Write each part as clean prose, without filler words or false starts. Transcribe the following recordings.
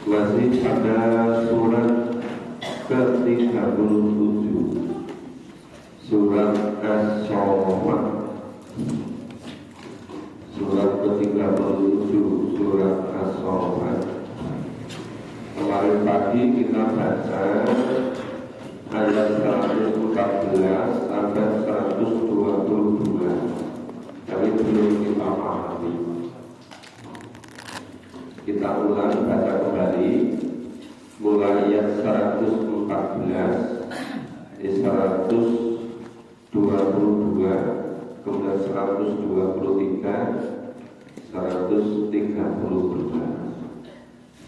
Masih pada surat ke-37, surat As-Saffat. Surat ke-37, surat As-Saffat. Kemarin pagi kita baca ayat 114 sampai 122, tapi belum kita pahami. Kita ulang baca kembali mulai ayat 114, 122, kemudian 123, 132,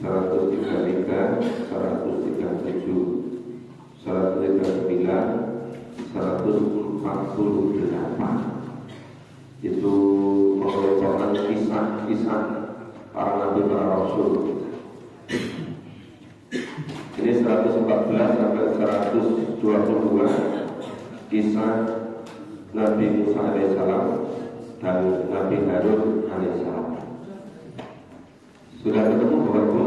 133, 137, 139, 148. Itu merupakan kisah-kisah para nabi, para rasul. Ini 114 sampai 122 kisah Nabi Musa alaihissalam dan Nabi Harun alaihissalam. Sudah ketemu Bapak Ibu?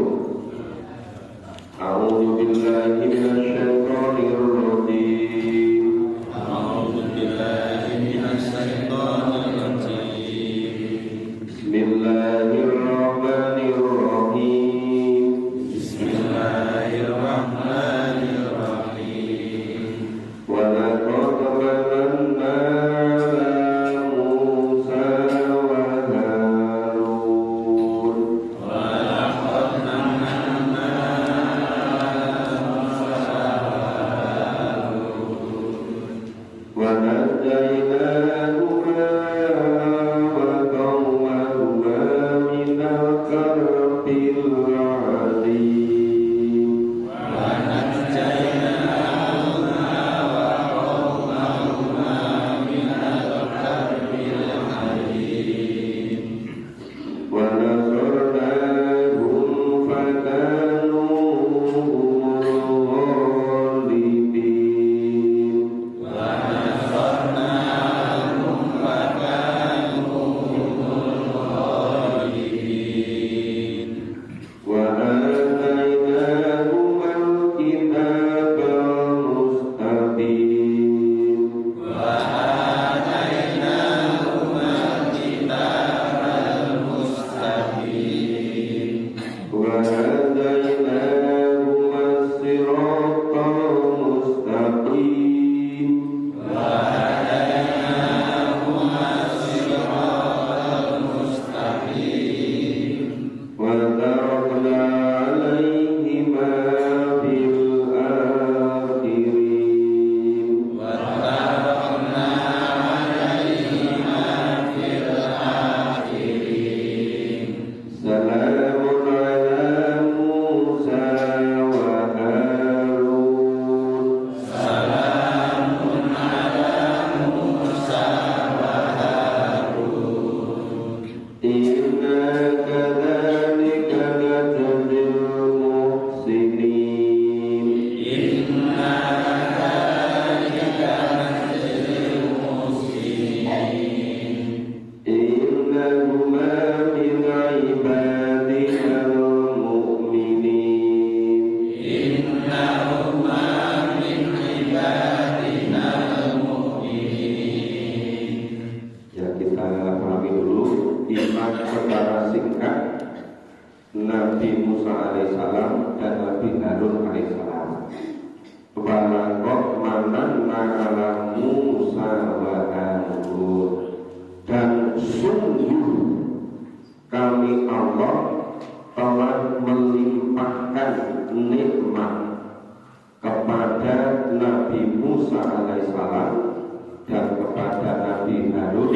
A'udzu billahi minasyaitonir rajim. A'udzu billahi minasyaitonir rajim. Bismillahirrahmanirrahim. Bismillahirrahmanirrahim. Wa laqad mananna 'ala Musa wa Harun. Wa laqad mananna 'ala Musa Wa nadaynahuma wa qawmahuma minal karbil 'azim. wa najaynahuma wa qawmahuma minal karbil 'azim. Wa nasarnahum fakanu humul ghalibin. Wa nasarnahum wa kanu humul ghalibin. Wa atainahumal kitabal mustaqim. Wa atainahumal kitabal mustaqim. Wa hadainahumas siratal mustaqim. Wa hadainahumas siratal mustaqim. Wa tarakna 'alaihima fil akhirin. Wa tarakna 'alaihima fil akhirin. Salamun 'ala Musa wa Harun. Salamun 'ala Musa wa Harun. Inna kadzalika najzil muhsinin. Inna kadzalika najzil muhsinin. Innahuma min ibadinal mu'minin. Innahuma min ibadinal mu'minin. Ya, kita pahami dulu iman secara singkat Nabi Musa alaihissalam dan Nabi Harun alaihissalam. Walaqad mananna 'ala Musa wa Harun. Dan sungguh kami Allah telah melimpahkan nikmat kepada Nabi Musa alaihissalam dan kepada Nabi Harun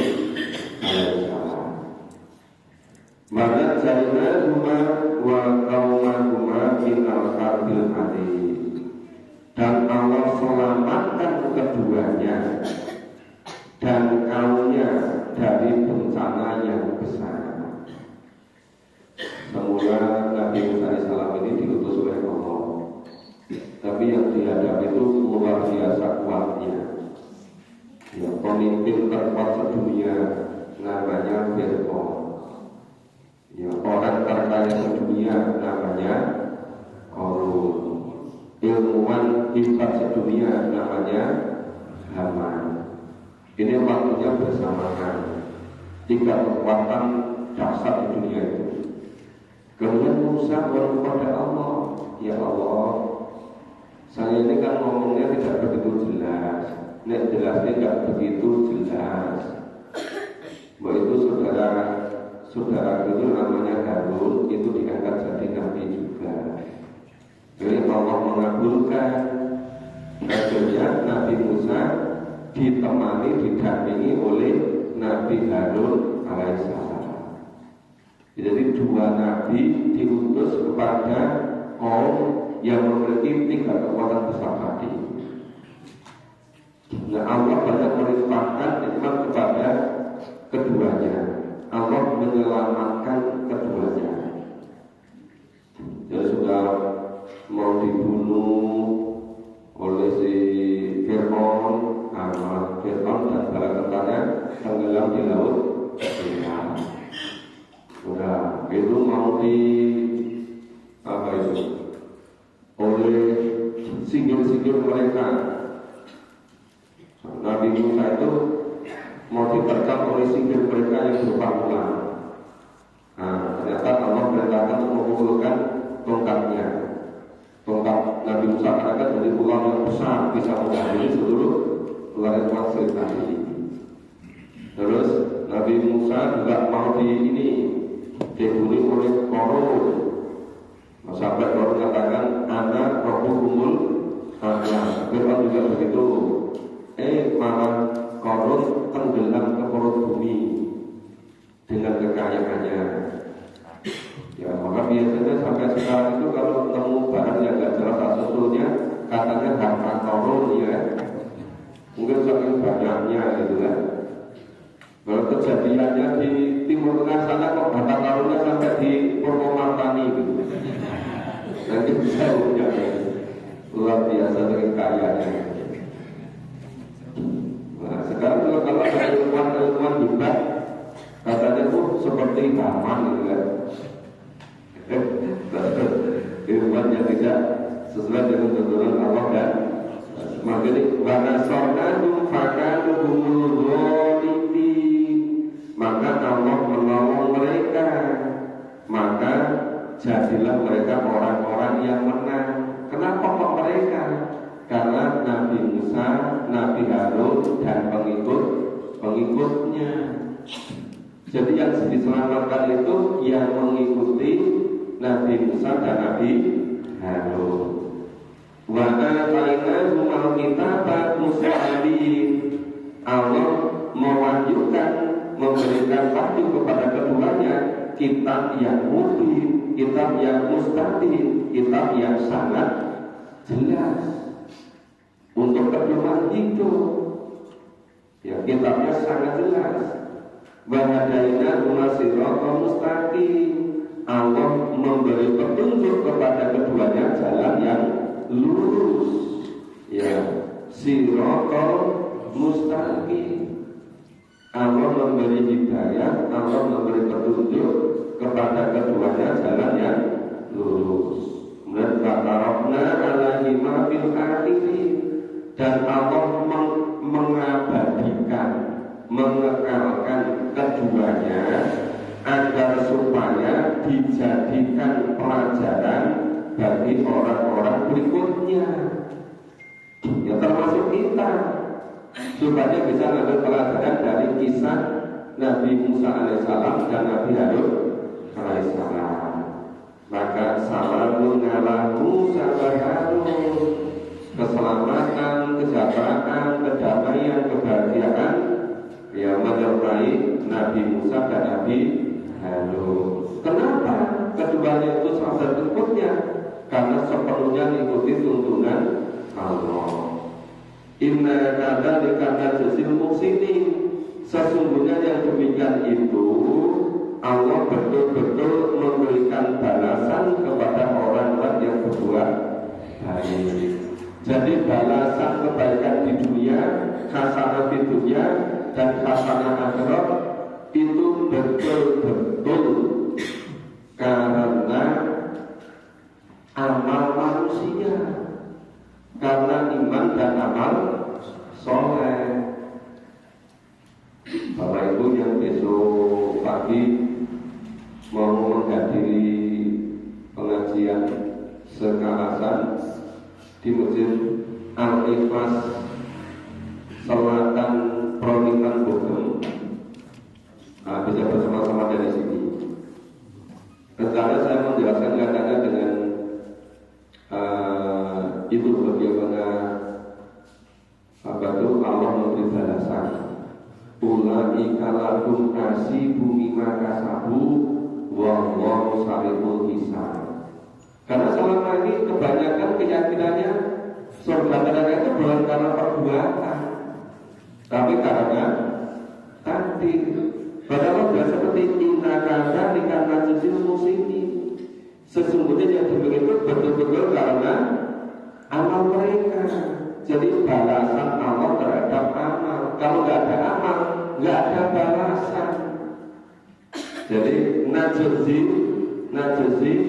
alaihissalam. Maka jainahuma wa qaumahuma minal karbil 'azim. Dan Allah selamatkan keduanya dan kaumnya dari bencana yang besar. Semula Nabi Musa alaihissalam ini diutus oleh Allah, tapi yang dihadapi itu luar biasa kuatnya. Ya, pemimpin terkuat sedunia namanya Fir'aun. Ya, orang terkaya sedunia namanya hebat sedunia namanya Haman. Ini waktunya bersamaan, 3 kekuatan dasar di dunia itu. Kemudian Musa kepada Allah, ya Allah, saya ini kan ngomongnya tidak begitu jelas, jelasnya tidak begitu jelas. Bahwa itu saudara itu namanya Harun, itu diangkat jadi nabi juga. Jadi Allah mengabulkan. Akhirnya Nabi Musa ditemani, didampingi oleh Nabi Harun alaihissalam. Jadi 2 nabi diutus kepada kaum yang memiliki 3 kekuatan besar tadi. Nah, Allah banyak melimpahkan nikmat kepada keduanya. Allah menyelamatkan keduanya. Jadi sudah mau dibunuh oleh si Fir'aun, Fir'aun dan bala tentaranya tenggelam di laut. Udah, itu mau oleh singgir-singgir mereka. Nabi Musa itu mau diterkam oleh singgir mereka yang berupa ular. Nah, ternyata Allah perintahkan untuk memukulkan tongkatnya. Tongkat Nabi Musa akan dari ular yang besar, bisa mengakhiri seluruh ular yang masuk tadi. Terus Nabi Musa juga mau dibuli oleh Korun. Sampai Korun katakan, anak Rabbukumul A'la. Fir'aun juga begitu. Malah Korun tenggelam ke perut bumi dengan kekayaannya. Ya, maka biasanya sampai sekarang itu kalau ketemu barang yang gak jelas asal-usulnya, katanya harta Korun, ya. Mungkin saking banyaknya gitu kan. Kalau kejadiannya di Timur Tengah sana kok harta karunnya sampai di Purwomartani gitu. Nanti bisa punya luar biasa dengan kayanya. Nah, sekarang kalau ada ilmuwan hebat, katanya seperti Haman gitu kan. Ilmuwan yang tidak sesuai dengan tuntunan Allah dan makanya wana sornadum fakaduhumul zalimin, maka Allah menolong mereka, maka jadilah mereka orang-orang yang menang. Kenapa kok mereka? Karena Nabi Musa, Nabi Harun dan pengikutnya. Jadi yang diselamatkan itu yang mengikuti Nabi Musa dan Nabi Harun. Wa atainahu al-kitaba mustaqim. Allah mewahyukan, memberikan wahyu kepada keduanya kitab yang mubin, kitab yang mustaqim, kitab yang sangat jelas. Untuk keduanya itu, ya kitabnya sangat jelas. Wa hadainahu siratan mustaqim. Allah memberi petunjuk kepada keduanya jalan yang lurus, ya, siratan mustaqim. Allah memberi hidayah, Allah memberi petunjuk kepada keduanya jalan yang lurus. Kemudian bakarokna alaihi ma fil akhirin, dan Allah mengabadikan, mengekalkan keduanya agar supaya dijadikan pelajaran bagi orang-orang berikutnya, ya termasuk kita, supaya bisa mengambil pelajaran dari kisah Nabi Musa alaihissalam dan Nabi Harun alaihissalam. Maka salamun ala Musa wa Harun, keselamatan, kesejahteraan, kedamaian, kebahagiaan yang menyertai Nabi Musa dan Nabi Harun. Kenapa? Keduanya itu sahabat berikutnya, karena sepenuhnya mengikuti tuntunan Allah. Inna kadzalika najzil muhsinin. Sesungguhnya yang demikian itu Allah betul-betul memberikan balasan kepada orang-orang yang berbuat baik. Jadi balasan kebaikan di dunia, hasanah di dunia dan hasanah akhirat itu betul-betul karena amal manusia, karena dan amal soleh. Bapak Ibu yang besok pagi mau menghadiri pengajian sekalasan di Masjid Al-Ikhlas Selatan Pronikan Bogor, bisa bersama-sama dari sini. Rencana saya menjelaskan katanya dengan itu bagaimana Allah memberi balasan. Ulaika lahum nasibu mimma kasabu wallahu sari'ul hisab. Karena selama ini kebanyakan keyakinannya surga neraka itu bukan karena perbuatan, tapi karena takdir. Padahal sudah seperti inna kana likan najzil muslimin. Sesungguhnya yang demikian itu betul-betul karena amal mereka. Jadi balasan Allah terhadap amal. Kalau nggak ada amal, nggak ada balasan. Jadi najzi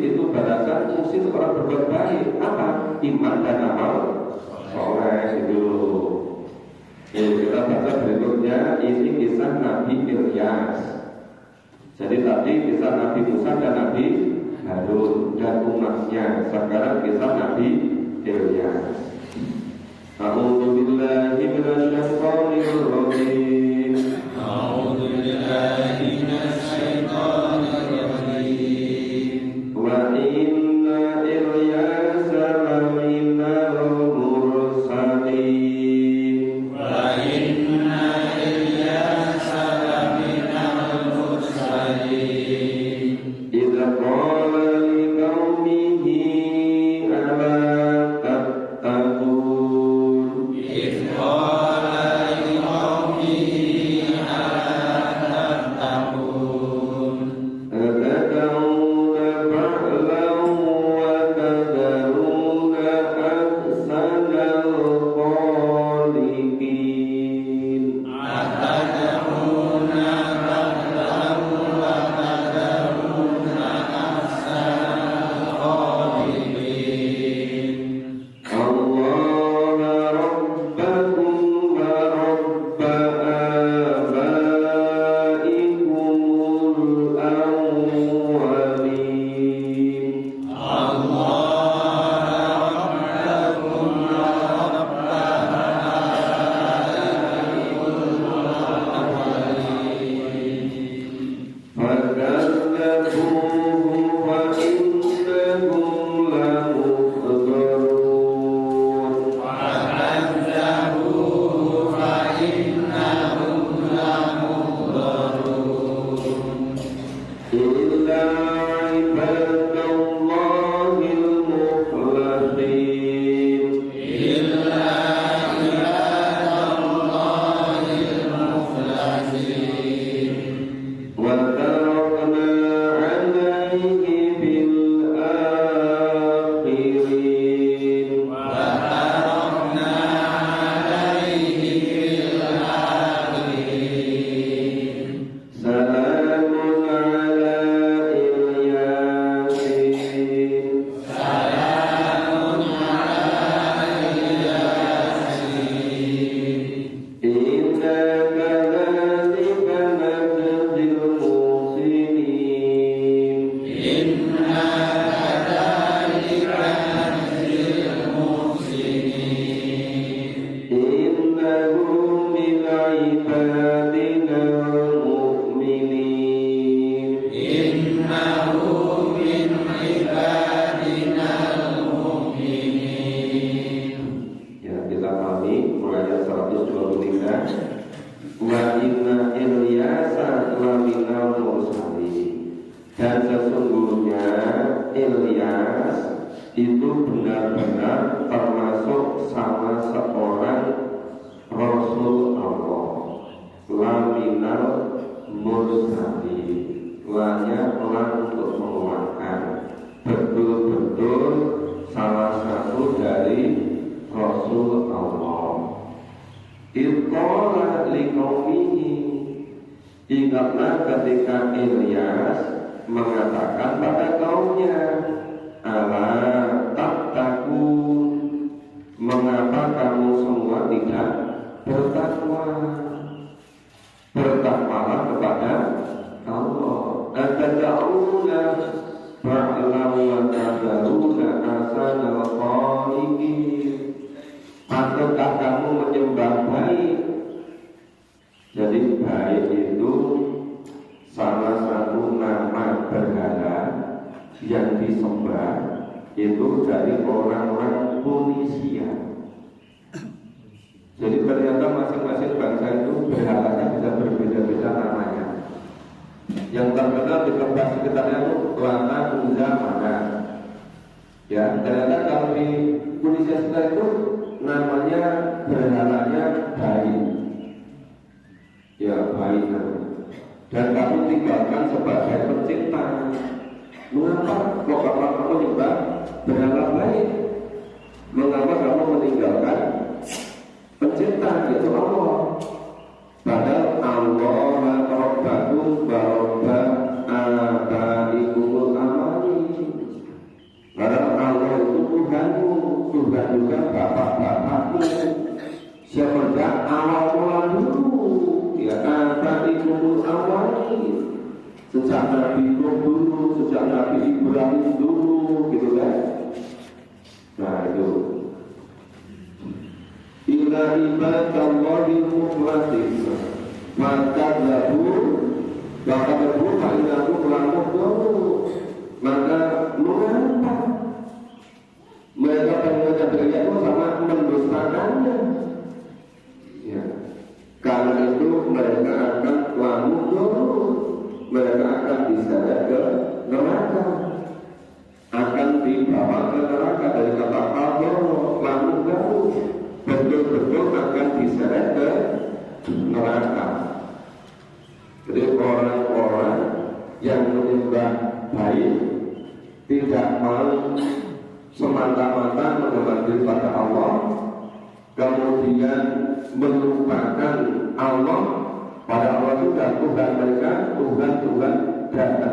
itu balasan musim orang berbuat baik. Apa? Iman dan amal soleh itu. Kita baca berikutnya, ini kisah Nabi Ilyas. Jadi tadi kisah Nabi Musa dan Nabi Harun dan umatnya. Sekarang kisah Nabi Ilyas. A'udzu billahi minasyaitonir rajim. A'udzu billahi minasyaitonir rajim. Wa inna Ilyasa laminal mursalin. Wa inna Ilyasa laminal mursalin. Idza qala liqaumihi ala tattaqun. Idh qala liqaumihi ala tattaqun. Atad'una ba'lan wa tad'una ahsanal khaliqin. Atad'una ba'lan wa tad'una ahsanal khaliqin. Allah rabbakum wa rabba abaikumul awwalin. Allah rabbakum wa rabba Fakadzabuhu wa innahum lamuhdharun. Fakadzabuhu fa innahum lamuhdharun. Illa ibadallahil mukhlasin. Illa ibadallahil mukhlasin. Wa tarakna 'alaihi fil akhirin. Wa tarakna 'alaihi fil akhirin. Salamun 'ala Ilyasin. Salamun 'ala Yasin. Inna kadzalika najzil muhsinin. Inna kadzalika najzil muhsinin. Innahu min ibadinal mu'minin. Innahu min ibadinal mu'minin. Ya, kita pahami mulai ayat 123. Wa inna Ilyasa laminal mursalin. Dan sesungguhnya Ilyas itu benar-benar termasuk salah seorang Rasul Allah. Laminal mursalin. Lanya untuk menguatkan. Betul-betul salah satu dari Rasul Allah. Iqala liqaumihi. Ingatlah ketika Ilyas mengatakan pada kaumnya, ala tattaqun, mengapa kamu yang disembah itu dari orang-orang Tunisia. Jadi ternyata masing-masing bangsa itu berhalanya bisa berbeda-beda namanya. Yang terkenal di tempat sekitarnya itu Lata, Uzza, Manat. Ya, ternyata kalau di Tunisia sekitar itu namanya berhalanya Bayi. Ya, Bayi namanya. Dan kamu tinggalkan sebagai pencipta. Mengapa kok kamu nyembah berhala baik? Mengapa kamu meninggalkan pencipta, yaitu Allah? Padahal Allah Rabbakum wa Rabba abaikumul amali. Padahal Allah itu Tuhanmu, Tuhan juga bapak-bapakmu. Semenjak awal mula dulu, ya abaikumul amali. Sejak Nabi Nuh dulu, sejak Nabi Ibrahim dulu, gitu kan? Nah itu. Ila ibadallahil mukhlasin, maka berbuka ilaku melakukan dulu, maka mengapa mereka pengen beriak itu sama mendustakannya? Ya. Karena itu mereka akan langsung dulu. Mereka akan diseret ke neraka, akan dibawa ke neraka dari kata Allah, lalu kamu betul-betul akan diseret ke neraka. Jadi orang-orang yang menyembah baik tidak mau semata-mata menyembah diri pada Allah, kemudian melupakan Allah. Pada Allah itu dan Tuhan mereka,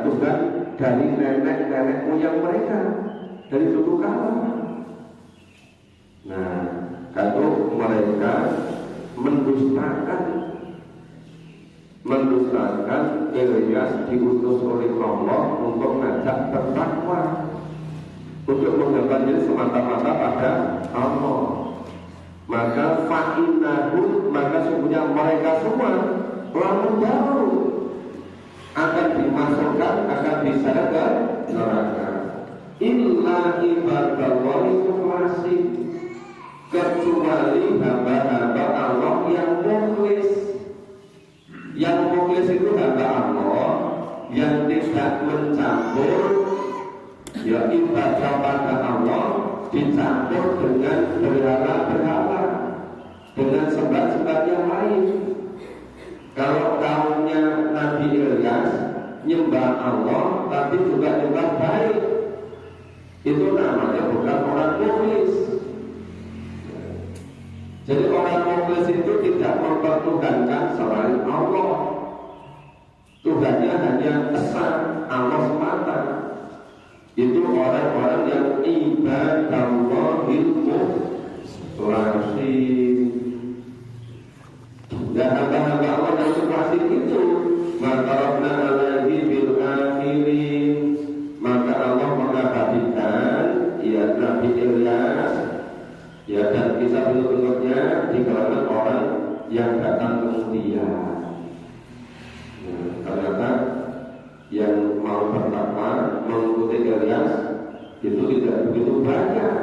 Tuhan dari nenek moyang mereka, dari dulu kala. Nah, kalau mereka mendustakan Ilyas diutus oleh Allah untuk mengajak bertakwa, untuk menghadap diri semata-mata pada Allah. Maka fa'innahu, maka sesungguhnya mereka semua lalu baru akan dimasukkan, akan diseret ke neraka. Illa ibadallahi mukhlasin, kecuali hamba-hamba Allah yang mukhlis. Yang mukhlis itu hamba Allah yang tidak mencampur ya ibadah pada Allah dicampur dengan berhala-berhala, dengan sembah-sembah yang lain. Kalau kaumnya Nabi Ilyas nyembah Allah tapi juga nyembah baik, itu namanya bukan orang mukhlis. Jadi orang mukhlis itu tidak mempertuhankan selain Allah. Tuhannya hanya esa, Allah semata. Itu orang-orang yang ibadallahil mukhlasin. Dan hamba-hamba Allah yang mukhlasin itu, maka Rabbna alaihi bil akhirin, maka Allah mengabadikan ya Nabi Ilyas ya dan kisah berikutnya di kalangan orang yang datang kemudian. Ternyata yang mau bertakwa mengikuti Ilyas itu tidak begitu banyak.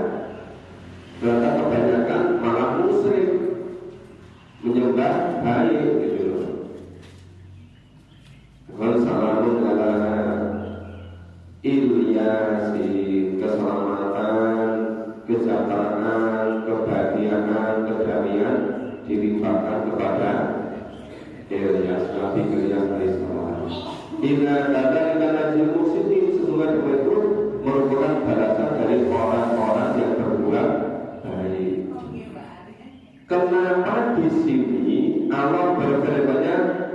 Ternyata kebanyakan malah musyrik, menyembah baik gitu loh. Wassalamun ala Ilyasi, keselamatan, kesejahteraan, kebahagiaan, kedamaian dilimpahkan kepada Ilyas, Nabi Ilyas alaihissalam. Inna dzalika najzil muhsinin, sesungguhnya itu merupakan balasan dari orang-orang yang berbuat baik. Kenapa di sini Allah berfirman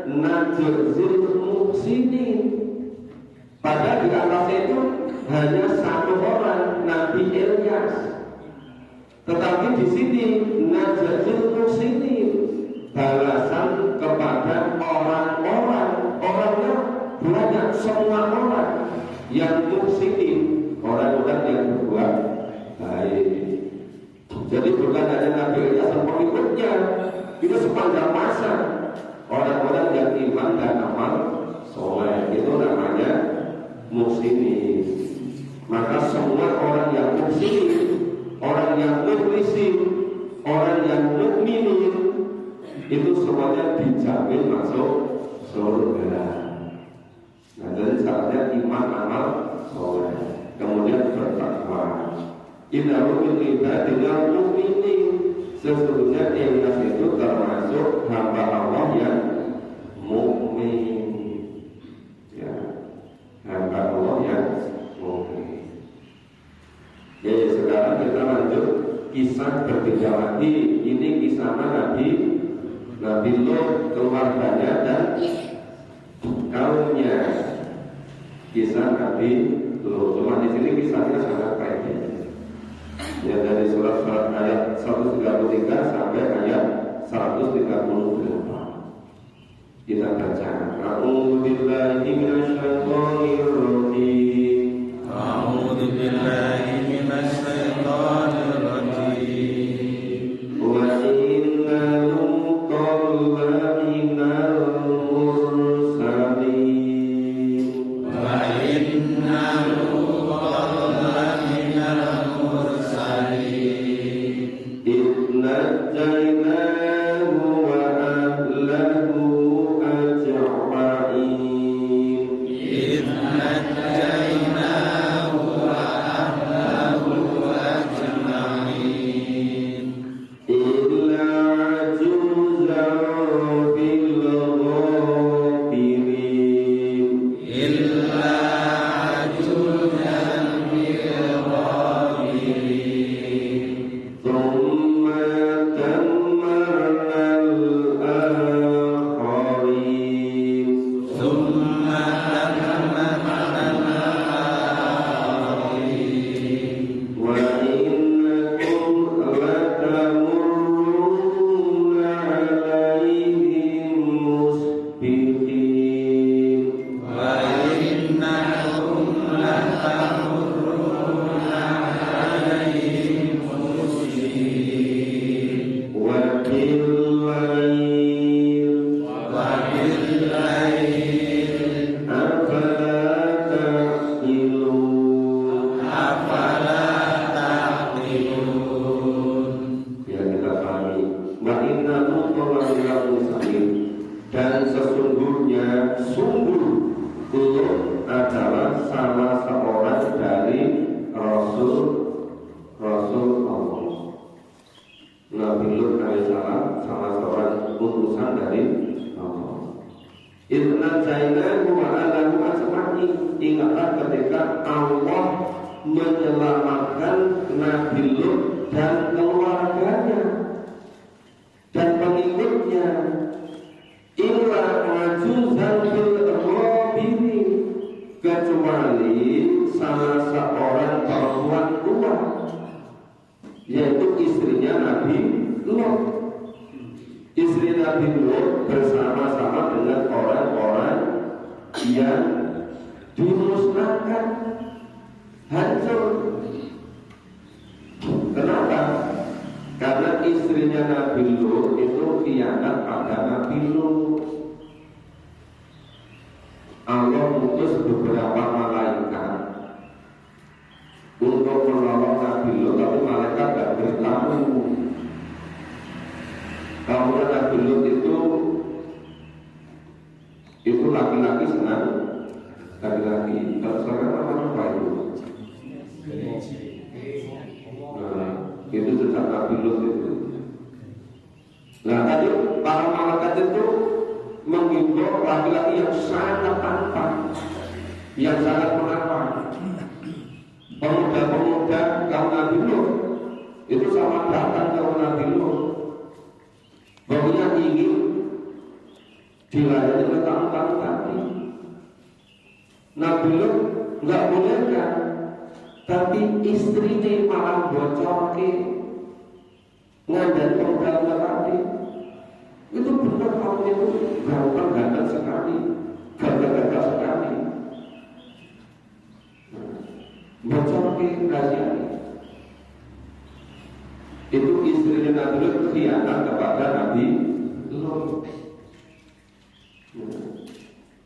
najzil muhsinin? Padahal di atasnya itu hanya satu orang, Nabi Ilyas. Tetapi di sini najzil muhsinin, balasan kepada orang-orang, orangnya banyak, semua orang yang muhsinin, orang-orang yang berbuat baik. Jadi bukan hanya Nabi Ilyas dan pengikutnya, itu sepanjang masa orang-orang yang iman dan amal soleh, itu namanya muhsinin. Maka semua orang yang muslim, orang yang mukhlisin, orang yang mukminin itu semuanya dijamin masuk surga. Nah, jadi syaratnya iman, amal, soleh, kemudian bertakwa. Innahu min ibadina mu'minin. Sesungguhnya Ilyas itu termasuk hamba Allah yang mukmin. Ya, hamba Allah yang mukmin. Ya, sekarang kita lanjut kisah berbeda lagi. Ini kisah Nabi Lot, keluarganya dan kaumnya. Kisah Nabi Lot. Cuma di sini kisahnya sangat pendek. Ya, dari surat ayat 133 sampai ayat 138. Kita baca. A'udzu billahi minasyaitonir rajim. A'udzu billahi minasyaitonir rajim. Wa inna Lutan laminal mursalin. Wa inna Lutan laminal mursalin. Najjaynahu wa ahlahu ajma'in. Najjaynahu wa ahlahu ajma'in. Illa ajuzan fil ghabirin. Illa ajuzan fil ghabirin. Thumma dammarna al-akharin. Thumma dammarna al-akhirin. Wa innakum latamurruna alaihim musbihin. Wa innakum latamurruna alaihim muslimin. Wa bil-lail Wa bil-lail afala ta'qilun. afala taqilun. Ya, kita pahami. Wa inna Lutan laminal mursalin. Dan sesungguhnya sungguh Lut adalah salah seorang dari Rasul Allah. Nabi Lut alaihissalam salah seorang utusan dari Allah. Inna jainahu wa alahu ajma'in. Ingatlah ketika Allah menyelamatkan Nabi Lut dan keluarganya dan pengikutnya. Illa ajuzan fil ghabirin, kecuali salah seorang perempuan tua, yaitu istrinya Nabi Lot. Istri Nabi Lot bersama-sama dengan orang-orang yang dimusnahkan, hancur. Kenapa? Karena istrinya Nabi Lot itu khianat pada Nabi Lot. Allah mengutus beberapa malaikat untuk menolong Nabi Lot, tapi malaikat tidak beritahu. Kalau Nabi Lot itu laki-laki senang laki-laki. Kalau sekarang apa itu? Nah, itu sejak Nabi Lot itu. Nah, tadi para malaikat itu menghimbau laki-laki yang sangat tampan, yang sangat menawan. Pemuda-pemuda kaum Nabi Lot itu sama datang kaum Nabi Lot, pokoknya ingin dilayani oleh tamu-tamu tadi. Nabi Lot nggak boleh kan, tapi istrinya malah bocor ke ngandani pemuda tadi. Itu benar kaum itu ganteng sekali, gagah sekali. Bocor ke rahasia. Itu istrinya Nabi Lot khianat kepada Nabi Lot.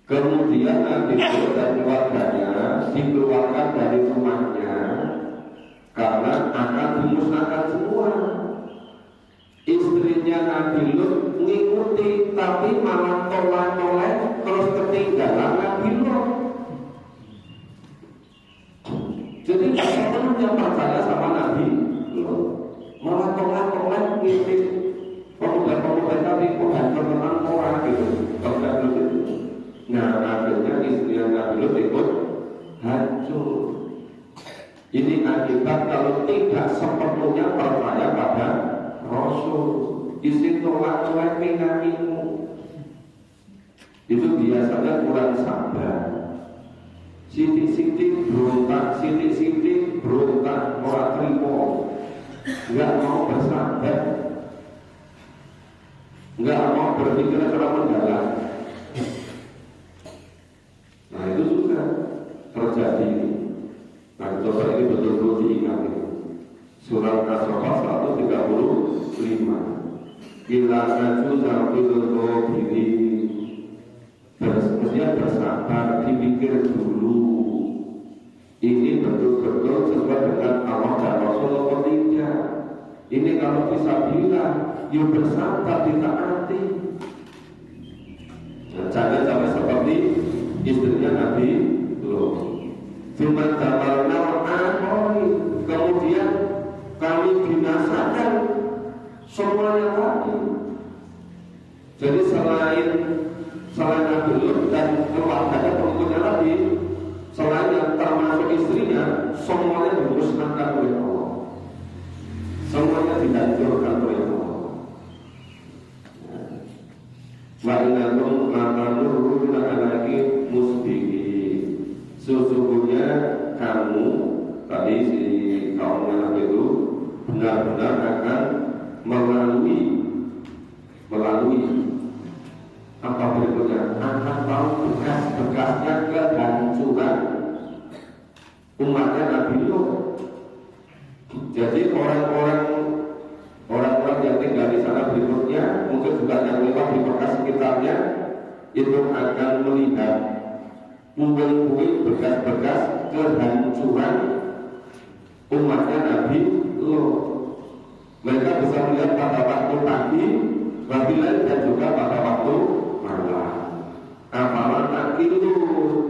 Kemudian Nabi Lut dan keluarganya dikeluarkan dari rumahnya karena akan dimusnahkan semua. Istrinya Nabi Lut ngikuti tapi malah tolak-tolak terus ketinggalan Nabi Lut. Jadi sepenuhnya percaya sama Nabi Lut, malah tolak-tolak ngikuti pemuda-pemuda Nabi kok hancur teman orang gitu. Tolak Lut itu. Nah akhirnya istrinya Nabi Lut ikut hancur. Ini akibat kalau tidak sepenuhnya percaya pada Rasul, isi tolak-tolak pinamimu. Itu biasanya kurang sabar. Sidik-sidik berontak, sidik-sidik berontak, orang terima, nggak mau bersabar, nggak mau berpikir secara mendalam. Nah itu juga terjadi. Nah coba ini betul-betul diingat ini. Surah As-Saffat 135. Bila najuz fil diri, mestinya bersabar, dipikir dulu. Ini betul-betul sesuai dengan Allah dan Rasul atau tidak. Ini kalau bisa bilang, yuk bersabar, ditaati. Nah, jangan sampai seperti istrinya Nabi Lut. Firman jamalna wa'akoi, kemudian kami binasakan semuanya tadi. Jadi selain Nabi Lut dan keluarganya pengikutnya lagi, selain yang termasuk istrinya, semuanya dimusnahkan oleh Allah. Semuanya dihancurkan oleh Allah. Wa innakum latanuruna alaihi musbihi. Sesungguhnya kamu tadi si kaumnya Nabi itu benar-benar akan melalui apa berikutnya, akan tahu bekas-bekasnya kehancuran umatnya Nabi Lut. Jadi orang-orang yang tinggal di sana berikutnya, mungkin juga yang lewat di bekas sekitarnya, itu akan melihat puing-puing bekas-bekas kehancuran umatnya Nabi Lut. Mereka bisa melihat pada waktu pagi, waktu lain dan juga pada waktu malam. Apalah tak itu,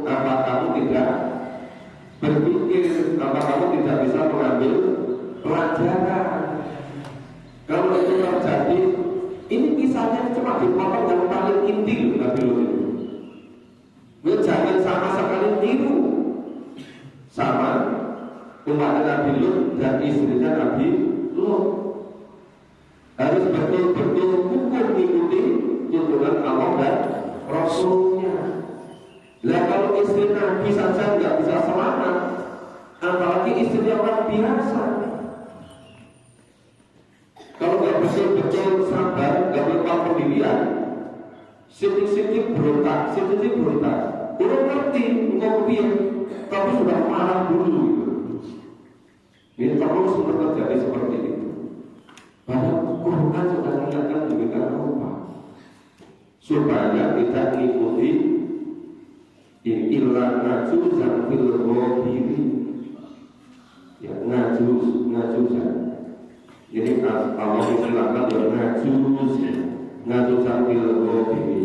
apa kamu tidak berpikir, apa kamu tidak bisa mengambil pelajaran? Kalau itu terjadi, ini kisahnya cuma dipotong yang paling inti Nabi Lut itu. Jangan sama sekali tiru sama umat Nabi Lut dan istrinya Nabi Lut. Harus betul-betul hukum mengikuti tuntunan Allah dan Rasulnya. Lah kalau istri Nabi saja nggak bisa selamat, apalagi istri orang biasa. Kalau nggak betul-betul sabar, nggak lepas pendirian, sidik-sidik berontak. Udah ngerti ngopi, tapi sudah marah dulu. Ini terus terjadi seperti itu. Padahal Quran sudah mengingatkan demikian rupa supaya kita mengikuti illa najuzan fil ghabiri. Ya najuzan. Jadi Allah istilahkan ya najuzan fil ghabiri.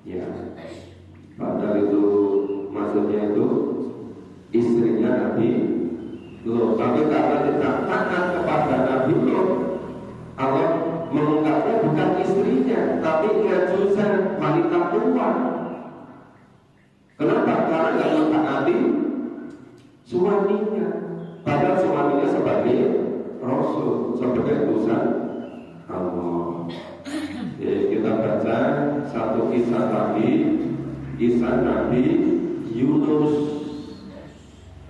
Ya, padahal itu maksudnya itu istrinya Nabi Lut. Tapi karena tidak taat kepada Nabi Lut, Allah mengungkapnya bukan istrinya, tapi najuzan, wanita tua. Kenapa? Karena nggak mentaati suaminya. Padahal suaminya sebagai Rasul, sebagai utusan Allah. Kita baca satu kisah tadi, kisah Nabi Yunus.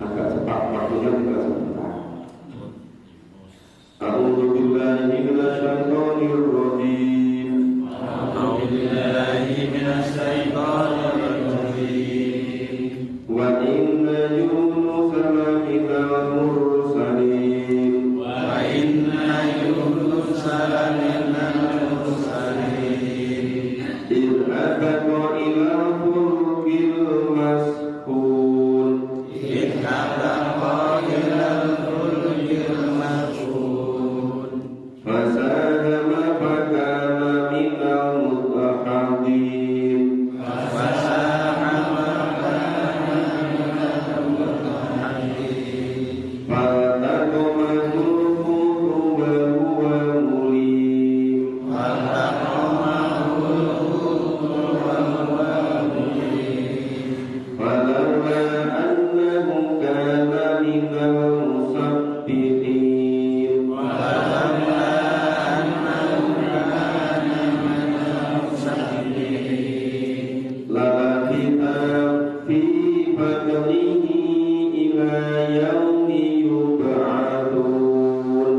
Agak cepat waktunya tidak sebentar. A'udzu billahi minasyaitonir rajim. A'udzu billahi minasyaitonir rajim. Wa inna Yunus laminal mursalin. Wa inna Yunus laminal mursalin. إذ فساهم فكان من المدحضين فالتقمه الحوت وهو مليم فلولا أنه كان من المسبحين للبث في بطنه إلى يوم يبعثون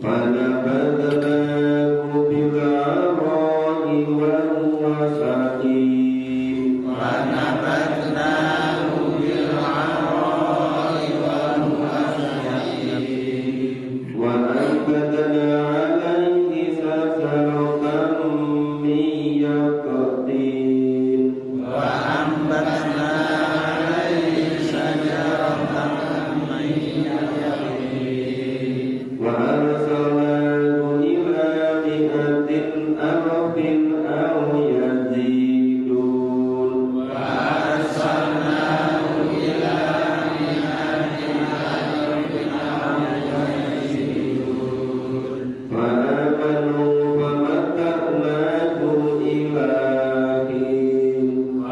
فنبذناه بالعراء وهو سقيم وأنبتنا عليه شجرة من يقطين وأرسلناه إلى 100,000 أو يزيدون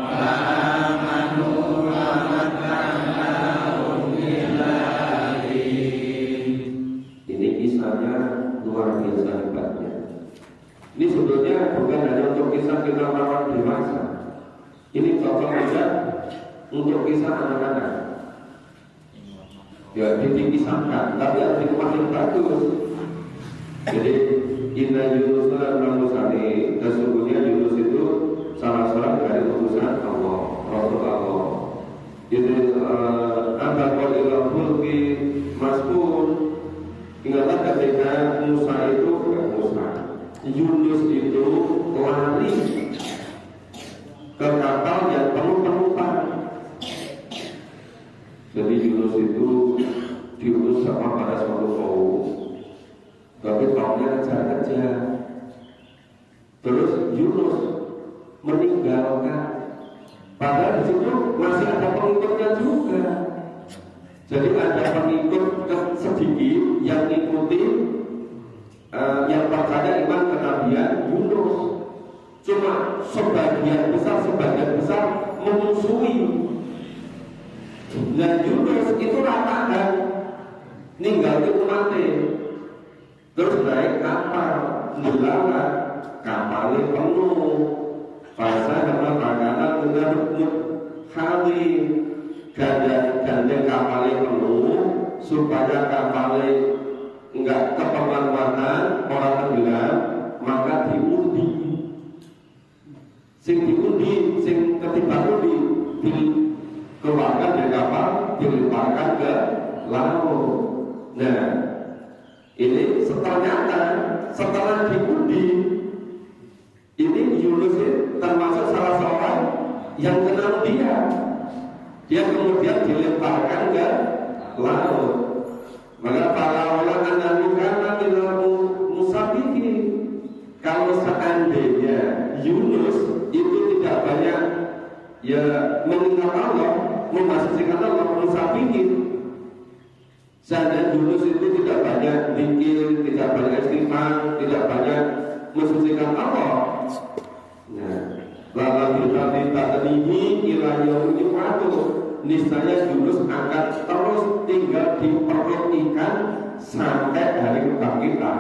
فآمنوا فمتعناهم إلى حين Ini kisahnya luar biasa hebatnya. Ini sebetulnya bukan hanya untuk kisah kita para dewasa. Ini cocok juga untuk kisah anak-anak. Ya, dikisahkan, tapi harus dikemas bagus. Jadi Inna Yunus al-Musani, sesungguhnya Yunus itu salah seorang dari utusan Allah, Rasul Allah. Jadi abaqal ila fulki maspun. Ingatlah ketika Musa itu Yunus itu lari ke kapal yang penuh penumpang. Jadi Yunus itu diutus sama pada suatu kaum, tapi kaumnya kejar-kejar. Terus Yunus meninggalkan. Padahal di situ masih ada pengikutnya juga. Jadi ada pengikut sedikit yang ikuti, yang percaya iman kenabian Yunus. Cuma sebagian besar memusuhi. Dan Yunus itu ratakan ninggalin umatnya. Terus naik kapal, melawan kapalnya penuh. Fasa sama makanan benar kali gandeng kapalnya penuh supaya kapalnya enggak keperluan orang tenggelam, maka diundi. Sing diundi, sing ketimbang undi dikeluarkan dari kapal, dilemparkan ke laut. Nah, ini setelah diundi, ini Yunus termasuk salah seorang yang kenal dia. Dia kemudian dilemparkan ke laut. Maka para ulama analikan musabiki. Kalau seandainya Yunus itu tidak banyak ya mengingat Allah, memasukkan Allah, musabiki. Seandainya Yunus itu tidak banyak zikir, tidak banyak istighfar, tidak banyak mensucikan Allah. Nah, lalu kita tadihi ilayah itu niscaya Yunus akan terus tinggal di perut ikan sampai hari kebangkitan.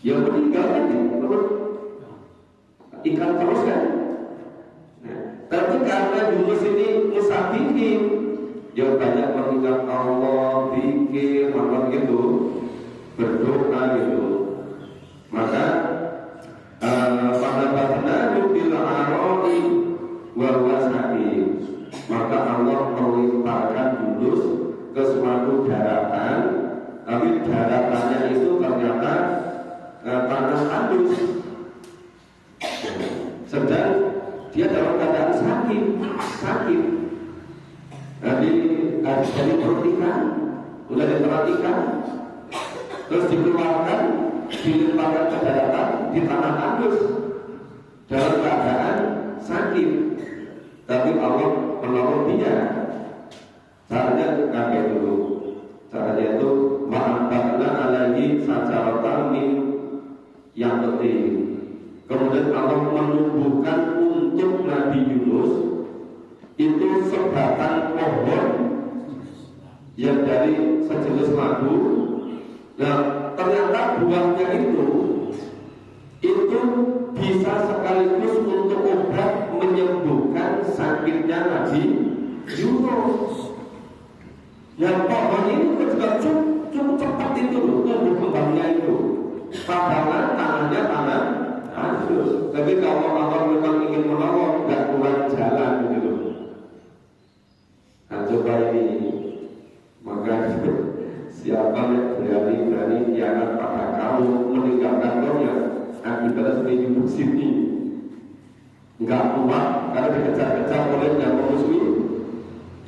Yang meninggal kan di perut ikan terus kan. Nah, tapi karena Yunus ini musabihin, ya banyak mengingat Allah, zikir, gitu, berdoa gitu. Maka pada batnahu bil aroni wa wasaqi, maka Allah melimpahkan Yunus ke suatu daratan, tapi daratannya itu ternyata tanah tandus, sedang dia dalam keadaan sakit. sakit. Dari perut ikan udah diperhatikan, terus dikeluarkan, dilemparkan ke daratan di tanah tandus dalam keadaan sakit, tapi Allah menolong dia. Caranya kayak dulu, caranya itu ma'ambatna alaihi sajaratan min yang penting. Kemudian Allah menumbuhkan untuk Nabi Yunus itu sebatang pohon yang dari sejenis madu. Nah, ternyata buahnya itu bisa sekaligus untuk obat menyembuhkan sakitnya Nabi Yunus. Yang pohon ini juga cukup cepat itu loh, tumbuh kembangnya itu. Padahal tanahnya tanah tandus. Tapi kalau Allah memang ingin menolong, nggak kurang jalan gitu. Nah, coba ini, maka siapa yang berani dianggap pada kamu meninggalkan kaumnya akibatnya seperti di sini nggak kuat karena dikejar-kejar oleh yang memusuhi.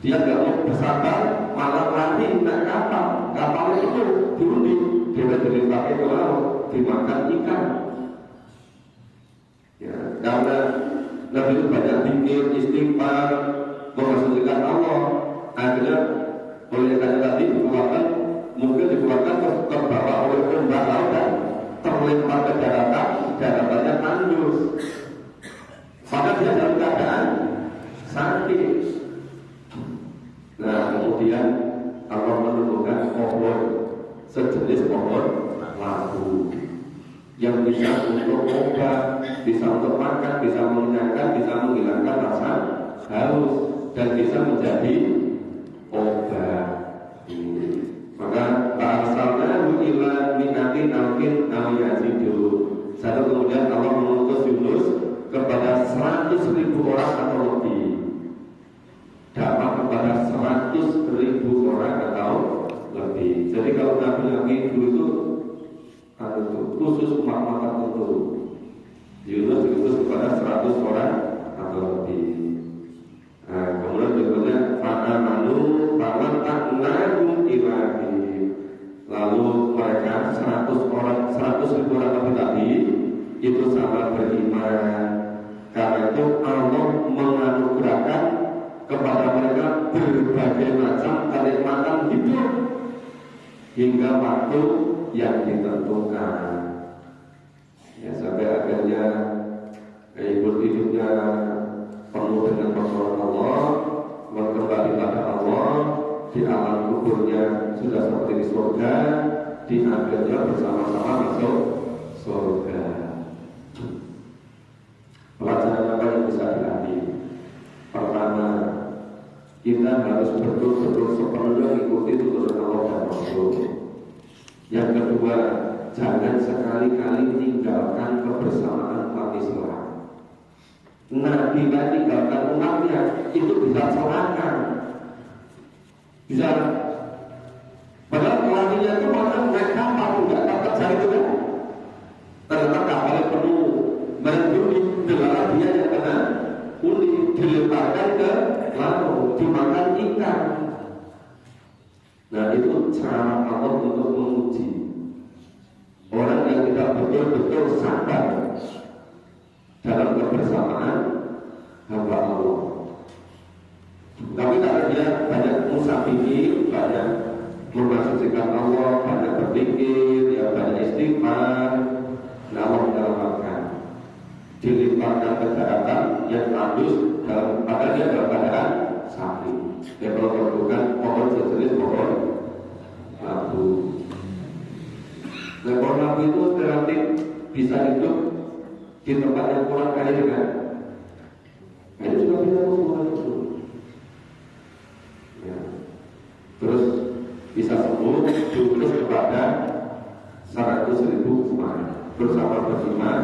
Dia nggak mau bersabar, malah lari naik kapal itu diundi, dia pakai ke laut, dimakan ikan. Ya, karena Nabi itu banyak pikir, istighfar, mengasihkan Allah, akhirnya oleh karena tadi dikeluarkan terbawa oleh ombak laut dan terlempar ke daratannya tandus. Maka dia dalam keadaan sakit. Nah, kemudian Allah menurunkan pohon sejenis pohon labu yang bisa untuk obat, bisa untuk makan, bisa mengenyangkan, bisa menghilangkan rasa haus, dan bisa menjadi obat. Maka asalnya ila minati alkin aliyazidu. Satu kemudian Allah mengutus Yunus kepada 100.000 orang atau lebih. Dapat kepada 100.000 orang atau lebih. Jadi kalau nabi-nabi dulu itu khusus umat tertentu. Yunus diutus kepada 100 orang atau lebih. Nah, kemudian berikutnya fa'amanu famata'nahum ilahi. Lalu mereka 100.000 orang lebih tadi itu sama beriman. Karena itu Allah menganugerahkan kepada mereka berbagai macam kenikmatan hidup hingga waktu yang ditentukan. Ya, sampai akhirnya hidupnya penuh dengan pertolongan Allah, kembali pada Allah, di alam kuburnya sudah seperti di surga, di akhirnya bersama-sama masuk surga. Pelajaran apa yang bisa diambil? Pertama, kita harus betul-betul sepenuhnya mengikuti tuntunan Allah dan Rasul. Yang kedua, jangan sekali-kali tinggalkan kebersamaan umat Islam. Nabi tinggalkan umatnya itu bisa celaka, bisa. Padahal pelarinya itu malah naik kapal, nggak terkejar itu kan. Ternyata kapalnya penuh, merenduni, dilarang dia yang kena uli, dilemparkan ke laut, dimakan ikan. Nah, itu cara Allah untuk menguji orang yang tidak betul-betul sabar dalam kebersamaan hamba Allah. Tapi kalau dia banyak musafir, banyak memasucikan Allah, banyak berpikir, ya banyak istighfar, nah Allah menyelamatkan, dilimparkan ke daratan yang tandus pada dia dalam keadaan sakit. Ya kalau bukan pohon sejenis pohon labu. Nah, pohon labu itu relatif bisa hidup di tempat yang kurang air kan. Nah, itu juga bisa semua itu. Ya. Terus bisa sembuh diutus kepada 100.000 umat bersama beriman.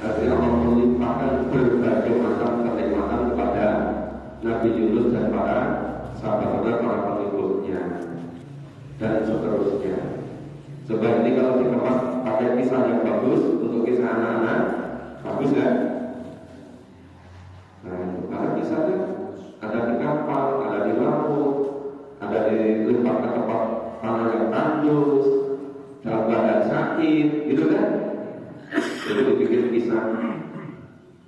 Akhirnya Allah melimpahkan berbagai macam kenikmatan kepada Nabi Yunus dan para sahabat-sahabat, para pengikutnya, dan seterusnya. Sebab ini kalau dikemas pakai kisah yang bagus untuk kisah anak-anak, bagus kan? Nah, karena kisahnya bikin kisah,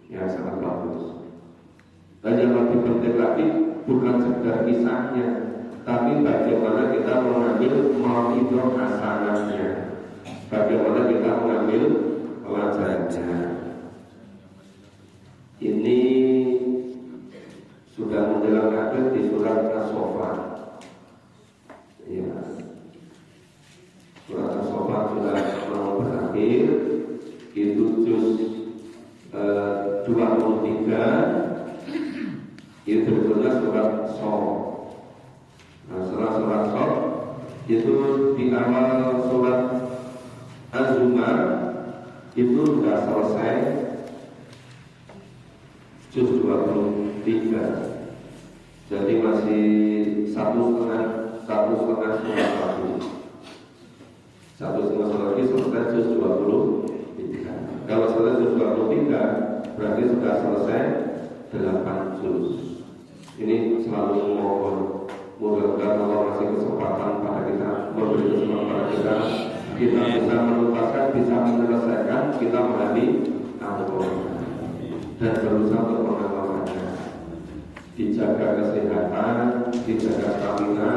ya sangat bagus. Dan yang lebih penting lagi bukan sekedar kisahnya, tapi bagaimana kita mengambil mau'idhah hasanahnya, bagaimana kita mengambil pelajarannya. Ini sudah menjelang akhir di surat As-Saffat. Ya. Surat As-Saffat sudah mau berakhir. Itu juz 23. Itu berikutnya surat Shaf. Nah, setelah surat Shaf itu di awal surat Az-Zumar itu sudah selesai juz 23. Jadi masih satu setengah surat lagi. Satu setengah surat lagi selesai juz 23. Kalau selesai juz 23 berarti sudah selesai 8 juz. Ini selalu mohon mudah-mudahan Allah masih kesempatan pada kita, memberi kesempatan pada kita bisa menuntaskan, bisa menyelesaikan, kita memahami Al-Quran dan berusaha untuk mengamalkannya. Dijaga kesehatan, dijaga stamina,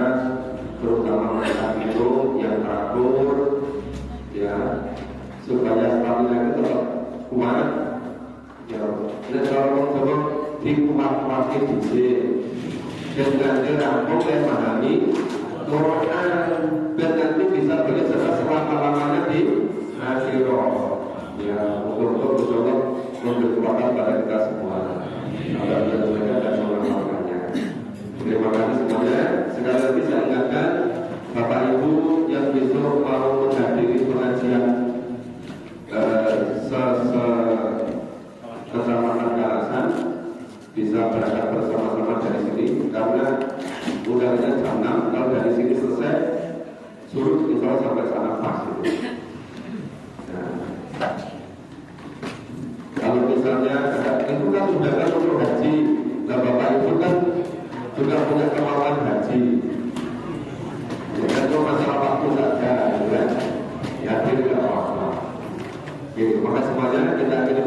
terutama mereka itu yang teratur, ya, supaya stamina itu tetap kuat. Ya, dan kalau orang di kuat-kuatnya dan nanti rampung dan memahami Quran, dan nanti bisa bekerja selama-lamanya di akhirat. Ya, untuk bersyukur memberi kekuatan pada kita semua. Agar kita mereka dan mengamalkannya. Terima kasih semuanya. Sekali lagi saya ingatkan Bapak Ibu yang besok mau menghadiri pengajian Kecamatan Karasan bisa berangkat bersama-sama dari sini karena udahnya jam 6. Kalau dari sini selesai surut insya Allah sampai sana pas itu. Nah, kalau misalnya itu kan sudah kan untuk haji, nah Bapak Ibu kan juga punya kemauan haji. Ya kan itu masalah waktu saja, ya tidak apa-apa. Oke, maka semuanya kita ini